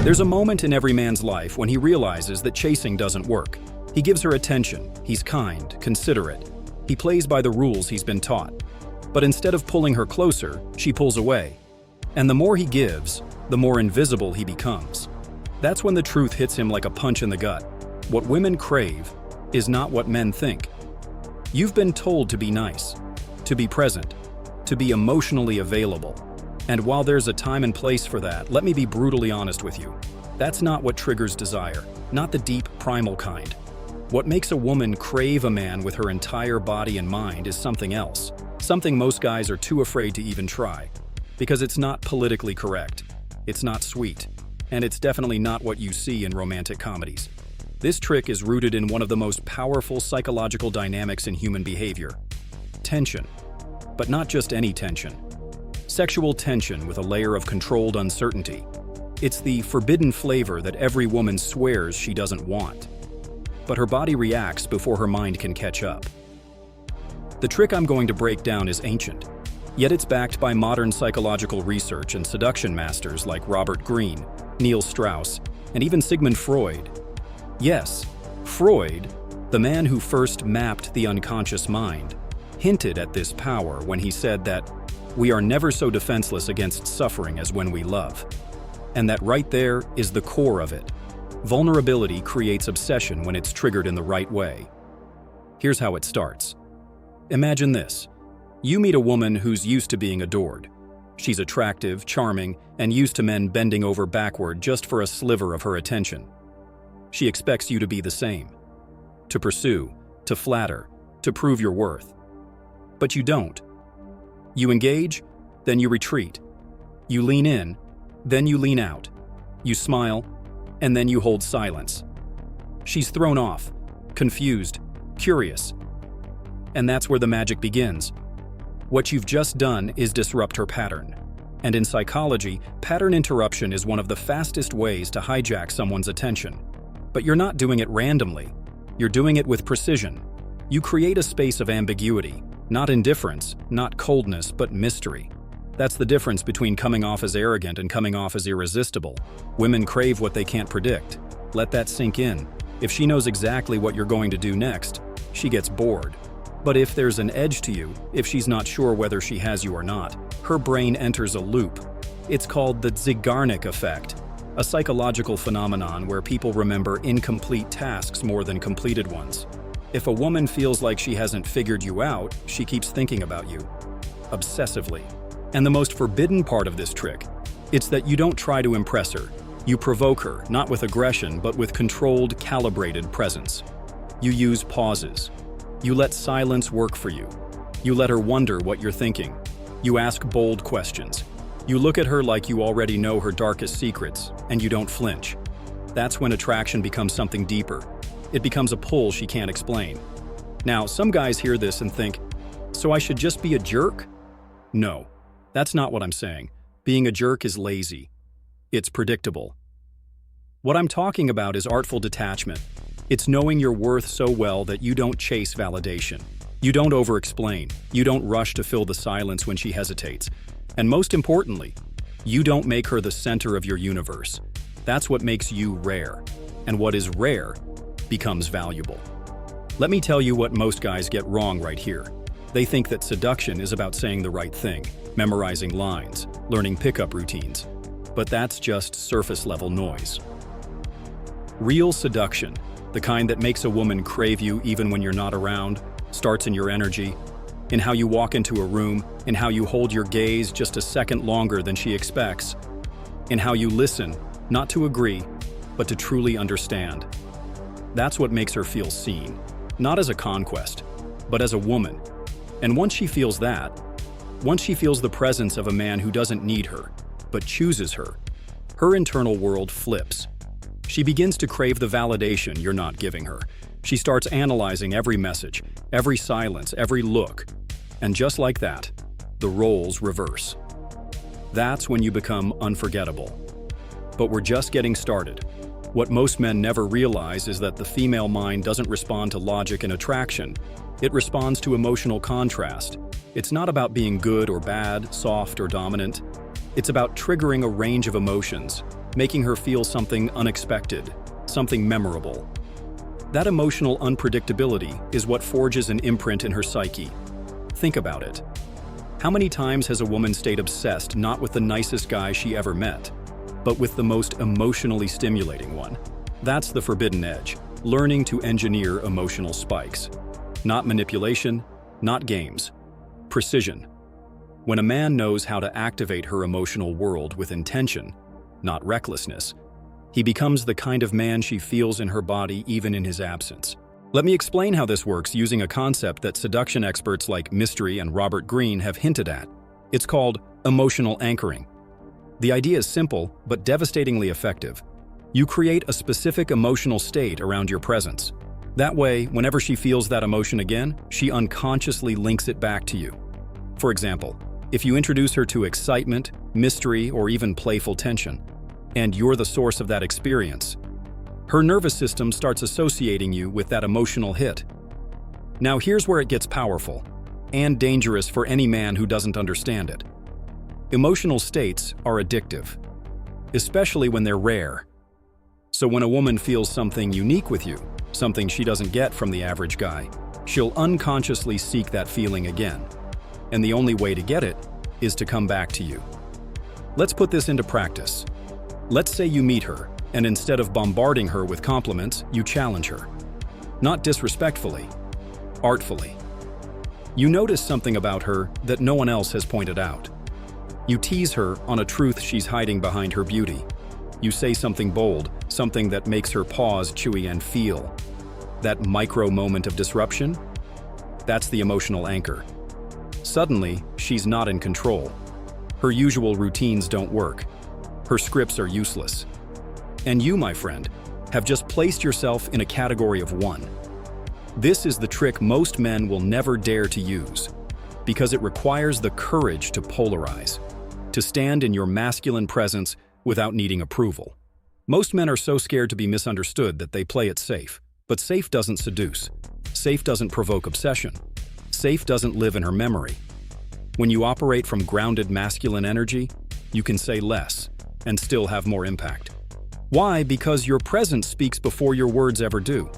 There's a moment in every man's life when he realizes that chasing doesn't work. He gives her attention, he's kind, considerate. He plays by the rules he's been taught. But instead of pulling her closer, she pulls away. And the more he gives, the more invisible he becomes. That's when the truth hits him like a punch in the gut. What women crave is not what men think. You've been told to be nice, to be present, to be emotionally available. And while there's a time and place for that, let me be brutally honest with you. That's not what triggers desire, not the deep, primal kind. What makes a woman crave a man with her entire body and mind is something else, something most guys are too afraid to even try. Because it's not politically correct, it's not sweet, and it's definitely not what you see in romantic comedies. This trick is rooted in one of the most powerful psychological dynamics in human behavior: tension. But not just any tension. Sexual tension with a layer of controlled uncertainty. It's the forbidden flavor that every woman swears she doesn't want. But her body reacts before her mind can catch up. The trick I'm going to break down is ancient, yet it's backed by modern psychological research and seduction masters like Robert Greene, Neil Strauss, and even Sigmund Freud. Yes, Freud, the man who first mapped the unconscious mind, hinted at this power when he said that we are never so defenseless against suffering as when we love. And that right there is the core of it. Vulnerability creates obsession when it's triggered in the right way. Here's how it starts. Imagine this. You meet a woman who's used to being adored. She's attractive, charming, and used to men bending over backward just for a sliver of her attention. She expects you to be the same. To pursue, to flatter, to prove your worth. But you don't. You engage, then you retreat. You lean in, then you lean out. You smile, and then you hold silence. She's thrown off, confused, curious. And that's where the magic begins. What you've just done is disrupt her pattern. And in psychology, pattern interruption is one of the fastest ways to hijack someone's attention. But you're not doing it randomly. You're doing it with precision. You create a space of ambiguity. Not indifference, not coldness, but mystery. That's the difference between coming off as arrogant and coming off as irresistible. Women crave what they can't predict. Let that sink in. If she knows exactly what you're going to do next, she gets bored. But if there's an edge to you, if she's not sure whether she has you or not, her brain enters a loop. It's called the Zeigarnik effect, a psychological phenomenon where people remember incomplete tasks more than completed ones. If a woman feels like she hasn't figured you out, she keeps thinking about you, obsessively. And the most forbidden part of this trick, it's that you don't try to impress her. You provoke her, not with aggression, but with controlled, calibrated presence. You use pauses. You let silence work for you. You let her wonder what you're thinking. You ask bold questions. You look at her like you already know her darkest secrets, and you don't flinch. That's when attraction becomes something deeper. It becomes a pull she can't explain. Now, some guys hear this and think, so I should just be a jerk? No, that's not what I'm saying. Being a jerk is lazy. It's predictable. What I'm talking about is artful detachment. It's knowing your worth so well that you don't chase validation. You don't over-explain. You don't rush to fill the silence when she hesitates. And most importantly, you don't make her the center of your universe. That's what makes you rare. And what is rare becomes valuable. Let me tell you what most guys get wrong right here. They think that seduction is about saying the right thing, memorizing lines, learning pickup routines. But that's just surface-level noise. Real seduction, the kind that makes a woman crave you even when you're not around, starts in your energy, in how you walk into a room, in how you hold your gaze just a second longer than she expects, in how you listen, not to agree, but to truly understand. That's what makes her feel seen, not as a conquest, but as a woman. And once she feels that, once she feels the presence of a man who doesn't need her, but chooses her, her internal world flips. She begins to crave the validation you're not giving her. She starts analyzing every message, every silence, every look. And just like that, the roles reverse. That's when you become unforgettable. But we're just getting started. What most men never realize is that the female mind doesn't respond to logic and attraction. It responds to emotional contrast. It's not about being good or bad, soft or dominant. It's about triggering a range of emotions, making her feel something unexpected, something memorable. That emotional unpredictability is what forges an imprint in her psyche. Think about it. How many times has a woman stayed obsessed not with the nicest guy she ever met, but with the most emotionally stimulating one? That's the forbidden edge, learning to engineer emotional spikes. Not manipulation, not games. Precision. When a man knows how to activate her emotional world with intention, not recklessness, he becomes the kind of man she feels in her body even in his absence. Let me explain how this works using a concept that seduction experts like Mystery and Robert Greene have hinted at. It's called emotional anchoring. The idea is simple, but devastatingly effective. You create a specific emotional state around your presence. That way, whenever she feels that emotion again, she unconsciously links it back to you. For example, if you introduce her to excitement, mystery, or even playful tension, and you're the source of that experience, her nervous system starts associating you with that emotional hit. Now here's where it gets powerful, and dangerous for any man who doesn't understand it. Emotional states are addictive, especially when they're rare. So when a woman feels something unique with you, something she doesn't get from the average guy, she'll unconsciously seek that feeling again. And the only way to get it is to come back to you. Let's put this into practice. Let's say you meet her, and instead of bombarding her with compliments, you challenge her. Not disrespectfully, artfully. You notice something about her that no one else has pointed out. You tease her on a truth she's hiding behind her beauty. You say something bold, something that makes her pause, chewy, and feel. That micro moment of disruption? That's the emotional anchor. Suddenly, she's not in control. Her usual routines don't work. Her scripts are useless. And you, my friend, have just placed yourself in a category of one. This is the trick most men will never dare to use, because it requires the courage to polarize, to stand in your masculine presence without needing approval. Most men are so scared to be misunderstood that they play it safe. But safe doesn't seduce. Safe doesn't provoke obsession. Safe doesn't live in her memory. When you operate from grounded masculine energy, you can say less and still have more impact. Why? Because your presence speaks before your words ever do.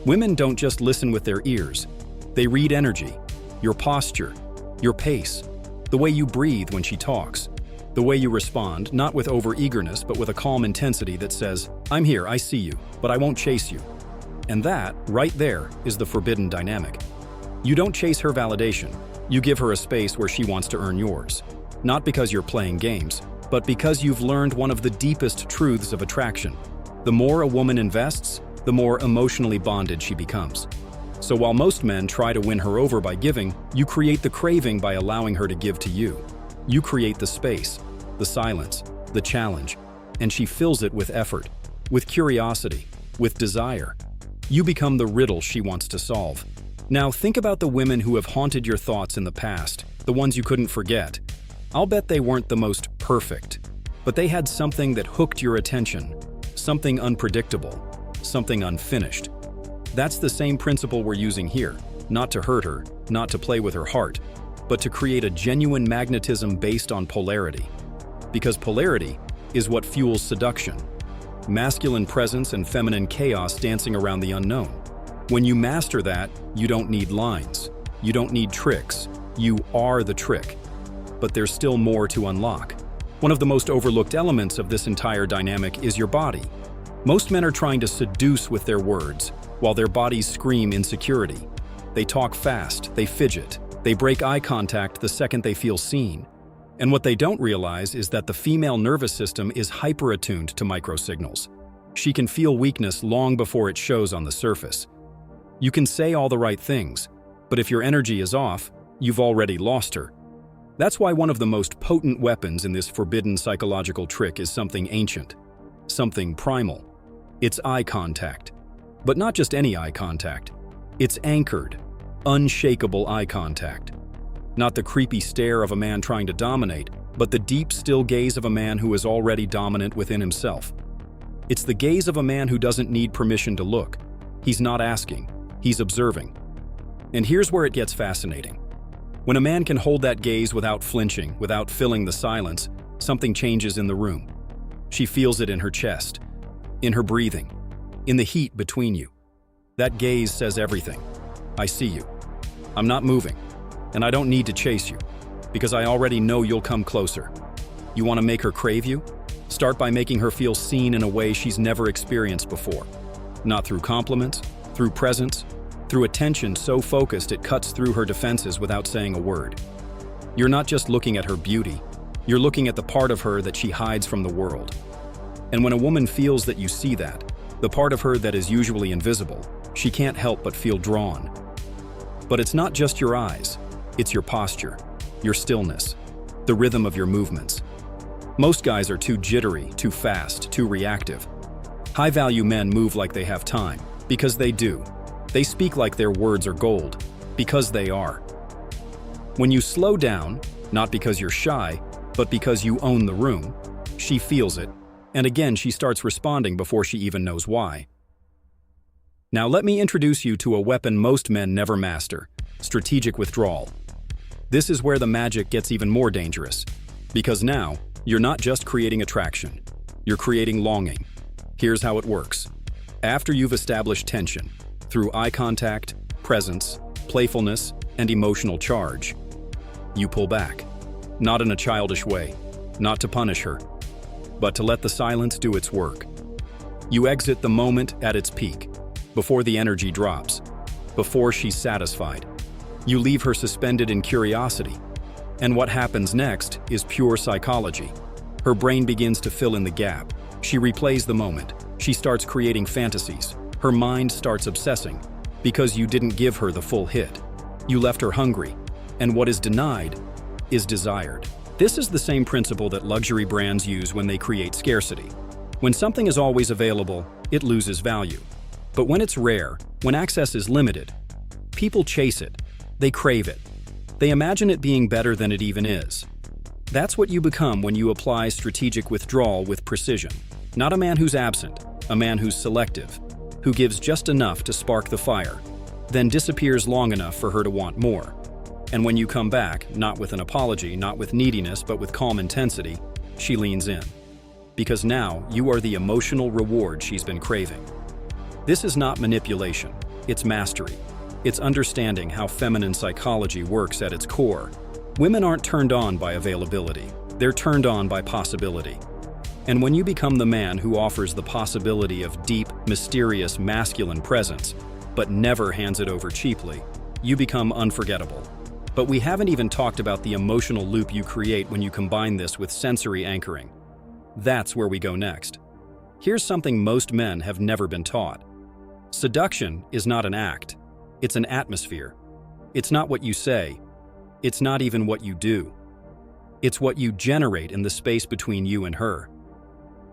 Women don't just listen with their ears. They read energy, your posture, your pace, the way you breathe when she talks, the way you respond, not with over-eagerness, but with a calm intensity that says, "I'm here, I see you, but I won't chase you." And that, right there, is the forbidden dynamic. You don't chase her validation. You give her a space where she wants to earn yours. Not because you're playing games, but because you've learned one of the deepest truths of attraction. The more a woman invests, the more emotionally bonded she becomes. So while most men try to win her over by giving, you create the craving by allowing her to give to you. You create the space, the silence, the challenge, and she fills it with effort, with curiosity, with desire. You become the riddle she wants to solve. Now think about the women who have haunted your thoughts in the past, the ones you couldn't forget. I'll bet they weren't the most perfect, but they had something that hooked your attention, something unpredictable, something unfinished. That's the same principle we're using here, not to hurt her, not to play with her heart, but to create a genuine magnetism based on polarity. Because polarity is what fuels seduction. Masculine presence and feminine chaos dancing around the unknown. When you master that, you don't need lines. You don't need tricks. You are the trick. But there's still more to unlock. One of the most overlooked elements of this entire dynamic is your body. Most men are trying to seduce with their words, while their bodies scream insecurity. They talk fast, they fidget, they break eye contact the second they feel seen. And what they don't realize is that the female nervous system is hyper-attuned to microsignals. She can feel weakness long before it shows on the surface. You can say all the right things, but if your energy is off, you've already lost her. That's why one of the most potent weapons in this forbidden psychological trick is something ancient, something primal. It's eye contact. But not just any eye contact. It's anchored, unshakable eye contact. Not the creepy stare of a man trying to dominate, but the deep, still gaze of a man who is already dominant within himself. It's the gaze of a man who doesn't need permission to look. He's not asking, he's observing. And here's where it gets fascinating. When a man can hold that gaze without flinching, without filling the silence, something changes in the room. She feels it in her chest, in her breathing, in the heat between you. That gaze says everything. I see you. I'm not moving, and I don't need to chase you, because I already know you'll come closer. You want to make her crave you? Start by making her feel seen in a way she's never experienced before. Not through compliments, through presence, through attention so focused it cuts through her defenses without saying a word. You're not just looking at her beauty, you're looking at the part of her that she hides from the world. And when a woman feels that you see that, the part of her that is usually invisible, she can't help but feel drawn. But it's not just your eyes, it's your posture, your stillness, the rhythm of your movements. Most guys are too jittery, too fast, too reactive. High-value men move like they have time, because they do. They speak like their words are gold, because they are. When you slow down, not because you're shy, but because you own the room, she feels it, and again she starts responding before she even knows why. Now let me introduce you to a weapon most men never master: strategic withdrawal. This is where the magic gets even more dangerous, because now, you're not just creating attraction, you're creating longing. Here's how it works. After you've established tension, through eye contact, presence, playfulness, and emotional charge, you pull back. Not in a childish way, not to punish her, but to let the silence do its work. You exit the moment at its peak, before the energy drops, before she's satisfied. You leave her suspended in curiosity. And what happens next is pure psychology. Her brain begins to fill in the gap. She replays the moment. She starts creating fantasies. Her mind starts obsessing, because you didn't give her the full hit. You left her hungry, and what is denied is desired. This is the same principle that luxury brands use when they create scarcity. When something is always available, it loses value. But when it's rare, when access is limited, people chase it. They crave it. They imagine it being better than it even is. That's what you become when you apply strategic withdrawal with precision. Not a man who's absent, a man who's selective, who gives just enough to spark the fire, then disappears long enough for her to want more. And when you come back, not with an apology, not with neediness, but with calm intensity, she leans in. Because now you are the emotional reward she's been craving. This is not manipulation, it's mastery. It's understanding how feminine psychology works at its core. Women aren't turned on by availability, they're turned on by possibility. And when you become the man who offers the possibility of deep, mysterious, masculine presence, but never hands it over cheaply, you become unforgettable. But we haven't even talked about the emotional loop you create when you combine this with sensory anchoring. That's where we go next. Here's something most men have never been taught. Seduction is not an act, it's an atmosphere. It's not what you say, it's not even what you do. It's what you generate in the space between you and her.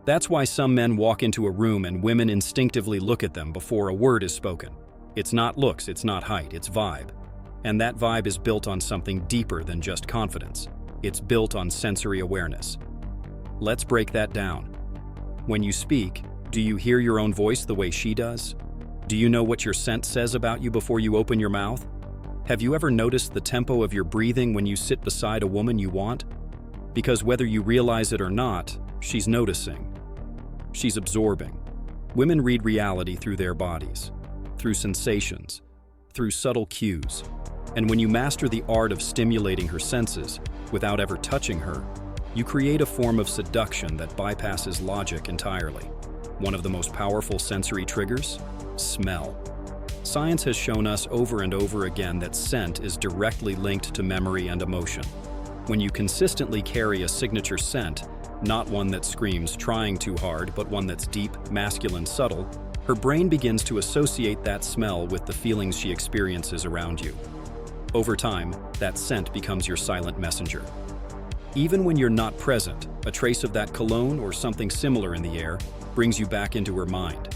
That's why some men walk into a room and women instinctively look at them before a word is spoken. It's not looks, it's not height, it's vibe. And that vibe is built on something deeper than just confidence. It's built on sensory awareness. Let's break that down. When you speak, do you hear your own voice the way she does? Do you know what your scent says about you before you open your mouth? Have you ever noticed the tempo of your breathing when you sit beside a woman you want? Because whether you realize it or not, she's noticing. She's absorbing. Women read reality through their bodies, through sensations, through subtle cues. And when you master the art of stimulating her senses without ever touching her, you create a form of seduction that bypasses logic entirely. One of the most powerful sensory triggers? Smell. Science has shown us over and over again that scent is directly linked to memory and emotion. When you consistently carry a signature scent, not one that screams trying too hard, but one that's deep, masculine, subtle, her brain begins to associate that smell with the feelings she experiences around you. Over time, that scent becomes your silent messenger. Even when you're not present, a trace of that cologne or something similar in the air brings you back into her mind.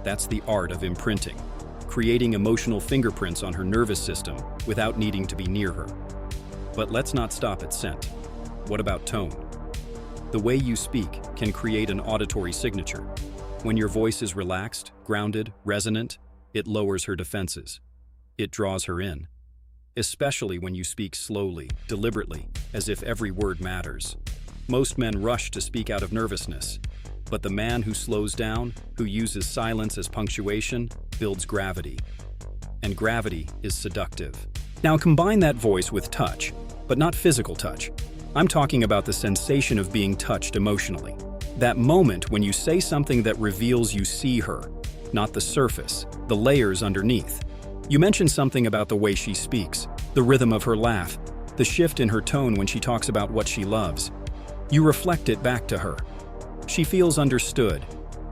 That's the art of imprinting, creating emotional fingerprints on her nervous system without needing to be near her. But let's not stop at scent. What about tone? The way you speak can create an auditory signature. When your voice is relaxed, grounded, resonant, it lowers her defenses. It draws her in. Especially when you speak slowly, deliberately, as if every word matters. Most men rush to speak out of nervousness. But the man who slows down, who uses silence as punctuation, builds gravity. And gravity is seductive. Now combine that voice with touch, but not physical touch. I'm talking about the sensation of being touched emotionally. That moment when you say something that reveals you see her, not the surface, the layers underneath. You mention something about the way she speaks, the rhythm of her laugh, the shift in her tone when she talks about what she loves. You reflect it back to her. She feels understood,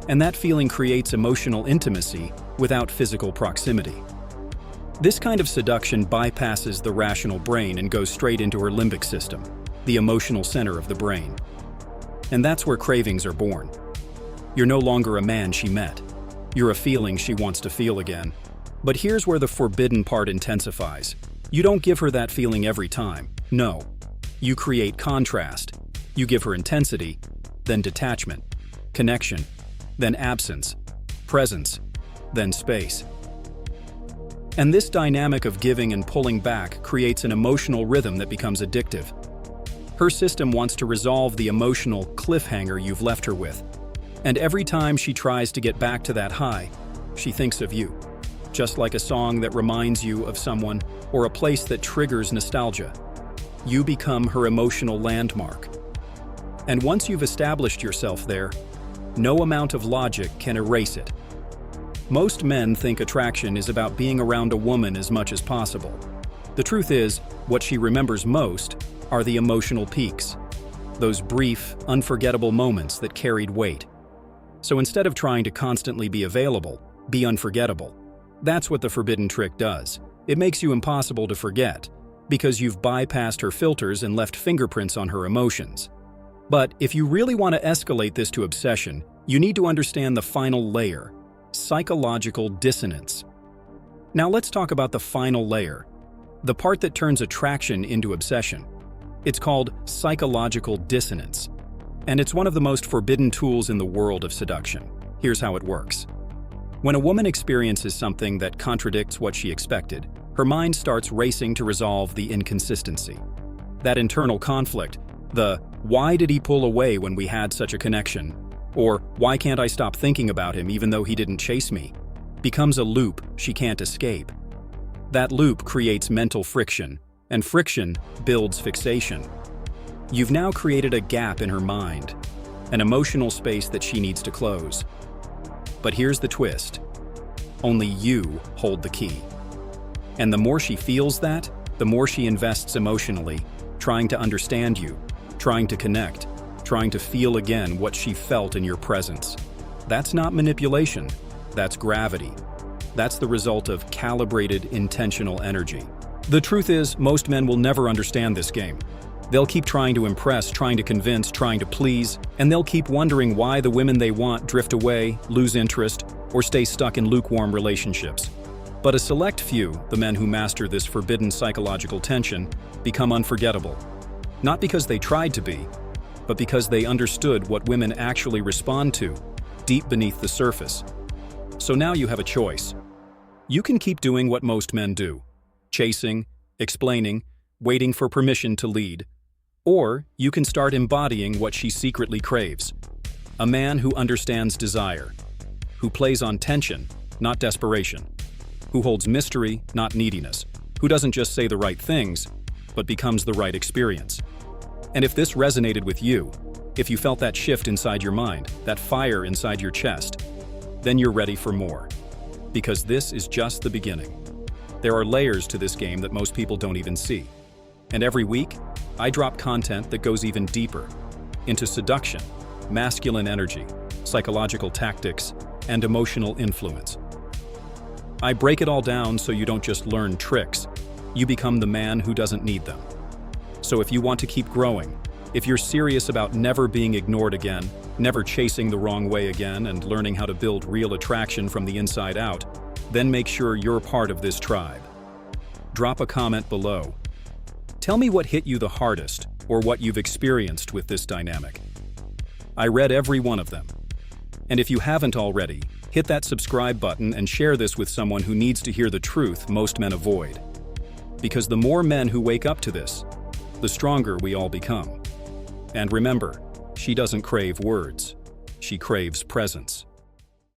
and that feeling creates emotional intimacy without physical proximity. This kind of seduction bypasses the rational brain and goes straight into her limbic system, the emotional center of the brain. And that's where cravings are born. You're no longer a man she met. You're a feeling she wants to feel again. But here's where the forbidden part intensifies. You don't give her that feeling every time. No. You create contrast. You give her intensity, then detachment, connection, then absence, presence, then space. And this dynamic of giving and pulling back creates an emotional rhythm that becomes addictive. Her system wants to resolve the emotional cliffhanger you've left her with. And every time she tries to get back to that high, she thinks of you. Just like a song that reminds you of someone or a place that triggers nostalgia. You become her emotional landmark. And once you've established yourself there, no amount of logic can erase it. Most men think attraction is about being around a woman as much as possible. The truth is, what she remembers most are the emotional peaks. Those brief, unforgettable moments that carried weight. So instead of trying to constantly be available, be unforgettable. That's what the forbidden trick does. It makes you impossible to forget, because you've bypassed her filters and left fingerprints on her emotions. But if you really want to escalate this to obsession, you need to understand the final layer: psychological dissonance. Now let's talk about the final layer, the part that turns attraction into obsession. It's called psychological dissonance, and it's one of the most forbidden tools in the world of seduction. Here's how it works. When a woman experiences something that contradicts what she expected, her mind starts racing to resolve the inconsistency. That internal conflict, the "why did he pull away when we had such a connection?" or "why can't I stop thinking about him even though he didn't chase me?" becomes a loop she can't escape. That loop creates mental friction, and friction builds fixation. You've now created a gap in her mind, an emotional space that she needs to close. But here's the twist. Only you hold the key. And the more she feels that, the more she invests emotionally, trying to understand you, trying to connect, trying to feel again what she felt in your presence. That's not manipulation, that's gravity. That's the result of calibrated, intentional energy. The truth is, most men will never understand this game. They'll keep trying to impress, trying to convince, trying to please, and they'll keep wondering why the women they want drift away, lose interest, or stay stuck in lukewarm relationships. But a select few, the men who master this forbidden psychological tension, become unforgettable. Not because they tried to be, but because they understood what women actually respond to, deep beneath the surface. So now you have a choice. You can keep doing what most men do, chasing, explaining, waiting for permission to lead. Or you can start embodying what she secretly craves. A man who understands desire, who plays on tension, not desperation, who holds mystery, not neediness, who doesn't just say the right things, but becomes the right experience. And if this resonated with you, if you felt that shift inside your mind, that fire inside your chest, then you're ready for more. Because this is just the beginning. There are layers to this game that most people don't even see. And every week, I drop content that goes even deeper into seduction, masculine energy, psychological tactics, and emotional influence. I break it all down so you don't just learn tricks, you become the man who doesn't need them. So if you want to keep growing, if you're serious about never being ignored again, never chasing the wrong way again, and learning how to build real attraction from the inside out, then make sure you're part of this tribe. Drop a comment below. Tell me what hit you the hardest or what you've experienced with this dynamic. I read every one of them. And if you haven't already, hit that subscribe button and share this with someone who needs to hear the truth most men avoid. Because the more men who wake up to this, the stronger we all become. And remember, she doesn't crave words. She craves presence.